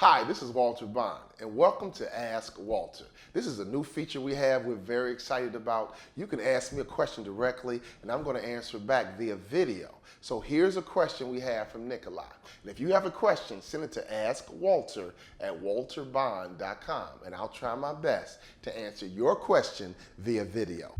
Hi, this is Walter Bond, and welcome to Ask Walter. This is a new feature we have we're very excited about. You can ask me a question directly, and I'm going to answer back via video. So here's a question we have from Nikolai. And if you have a question, send it to askwalter@walterbond.com, and I'll try my best to answer your question via video.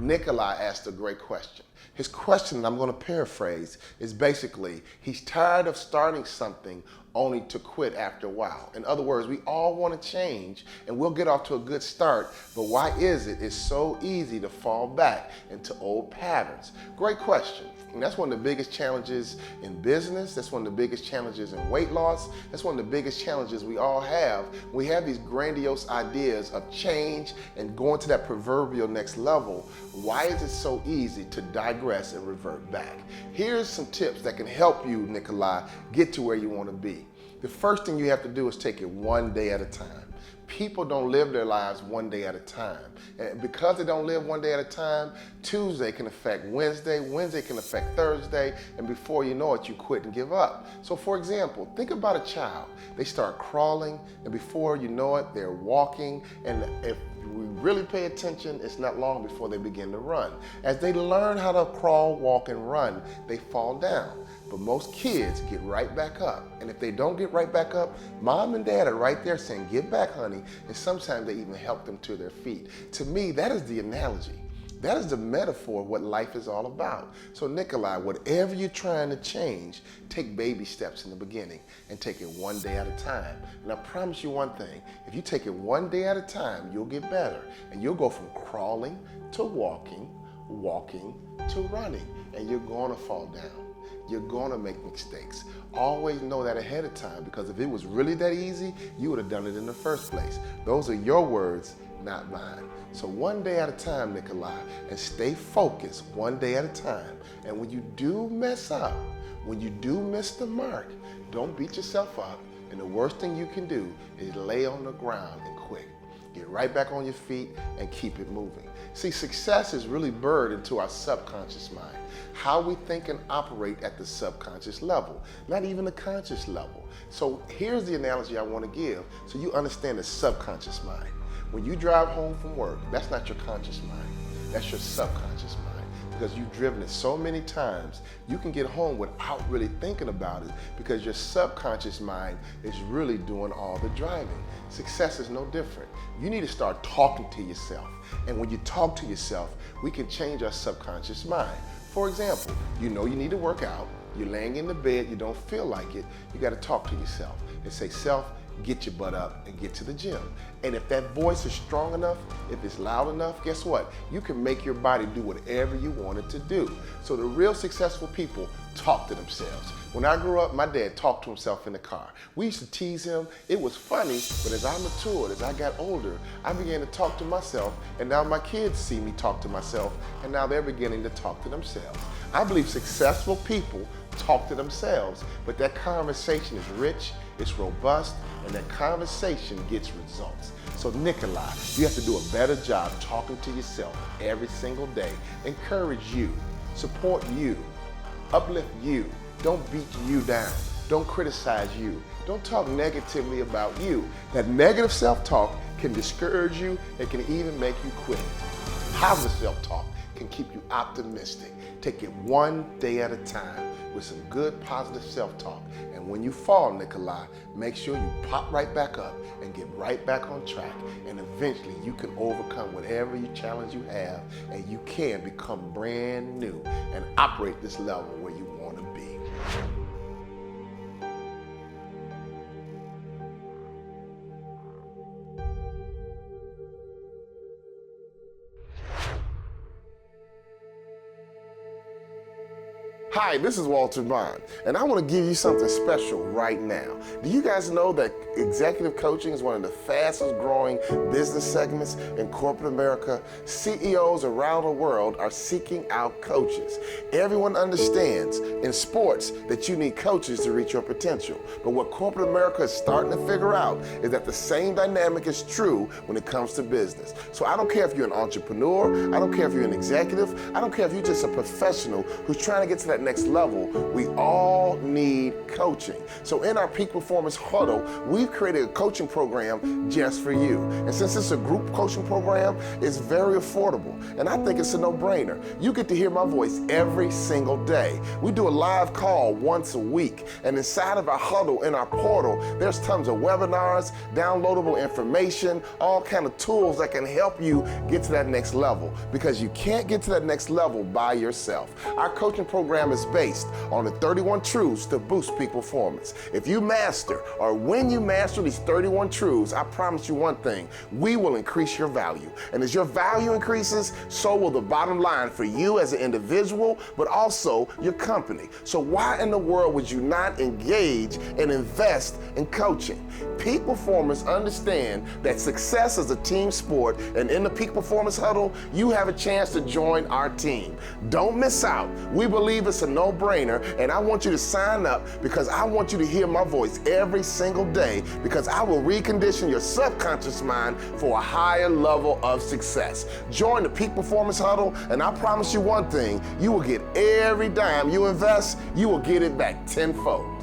Nikolai asked a great question. His question, and I'm going to paraphrase, is basically he's tired of starting something only to quit after a while. In other words, we all want to change and we'll get off to a good start, but why is it it's so easy to fall back into old patterns? Great question. And that's one of the biggest challenges in business. That's one of the biggest challenges in weight loss. That's one of the biggest challenges we all have. We have these grandiose ideas of change and going to that proverbial next level. Why is it so easy to digress and revert back? Here's some tips that can help you, Nikolai, get to where you want to be. The first thing you have to do is take it one day at a time. People don't live their lives one day at a time. And because they don't live one day at a time, Tuesday can affect Wednesday, Wednesday can affect Thursday, and before you know it, you quit and give up. So for example, think about a child. They start crawling, and before you know it, they're walking, and if we really pay attention, it's not long before they begin to run. As they learn how to crawl, walk, and run, they fall down. But most kids get right back up. And if they don't get right back up, mom and dad are right there saying, "Get back, honey." And sometimes they even help them to their feet. To me, that is the analogy. That is the metaphor of what life is all about. So Nikolai, whatever you're trying to change, take baby steps in the beginning and take it one day at a time. And I promise you one thing, if you take it one day at a time, you'll get better. And you'll go from crawling to walking, walking to running, and you're gonna fall down. You're gonna make mistakes. Always know that ahead of time, because if it was really that easy, you would have done it in the first place. Those are your words, not mine. So one day at a time, Nikolai, and stay focused one day at a time. And when you do mess up, when you do miss the mark, don't beat yourself up. And the worst thing you can do is lay on the ground and quit. Get right back on your feet and keep it moving. See, success is really buried into our subconscious mind. How we think and operate at the subconscious level, not even the conscious level. So here's the analogy I want to give so you understand the subconscious mind. When you drive home from work, that's not your conscious mind. That's your subconscious mind. Because you've driven it so many times, you can get home without really thinking about it because your subconscious mind is really doing all the driving. Success is no different. You need to start talking to yourself. And when you talk to yourself, we can change our subconscious mind. For example, you know you need to work out, you're laying in the bed, you don't feel like it, you got to talk to yourself and say, "Self, get your butt up and get to the gym." And if that voice is strong enough, if it's loud enough, guess what? You can make your body do whatever you want it to do. So the real successful people talk to themselves. When I grew up, my dad talked to himself in the car. We used to tease him. It was funny, but as I matured, as I got older, I began to talk to myself, and now my kids see me talk to myself, and now they're beginning to talk to themselves. I believe successful people talk to themselves, but that conversation is rich, it's robust, and that conversation gets results. So Nikolai, you have to do a better job talking to yourself every single day. Encourage you, support you, uplift you. Don't beat you down. Don't criticize you. Don't talk negatively about you. That negative self-talk can discourage you. It can even make you quit. Positive self-talk can keep you optimistic. Take it one day at a time with some good positive self-talk. And when you fall, Nikolai, make sure you pop right back up and get right back on track. And eventually you can overcome whatever challenge you have, and you can become brand new and operate this level where you want to be. Hi, this is Walter Bond, and I want to give you something special right now. Do you guys know that executive coaching is one of the fastest growing business segments in corporate America? CEOs around the world are seeking out coaches. Everyone understands in sports that you need coaches to reach your potential. But what corporate America is starting to figure out is that the same dynamic is true when it comes to business. So I don't care if you're an entrepreneur, I don't care if you're an executive, I don't care if you're just a professional who's trying to get to that next level, we all need coaching. So in our Peak Performance Huddle, we've created a coaching program just for you. And since it's a group coaching program, it's very affordable. And I think it's a no-brainer. You get to hear my voice every single day. We do a live call once a week. And inside of our huddle, in our portal, there's tons of webinars, downloadable information, all kind of tools that can help you get to that next level. Because you can't get to that next level by yourself. Our coaching program is based on the 31 truths to boost peak performance. If you master, or when you master these 31 truths, I promise you one thing, we will increase your value. And as your value increases, so will the bottom line for you as an individual, but also your company. So why in the world would you not engage and invest in coaching? Peak performers understand that success is a team sport, and in the Peak Performance Huddle, you have a chance to join our team. Don't miss out. We believe it's a no-brainer, and I want you to sign up because I want you to hear my voice every single day, because I will recondition your subconscious mind for a higher level of success. Join the Peak Performance Huddle, and I promise you one thing, you will get every dime you invest, you will get it back tenfold.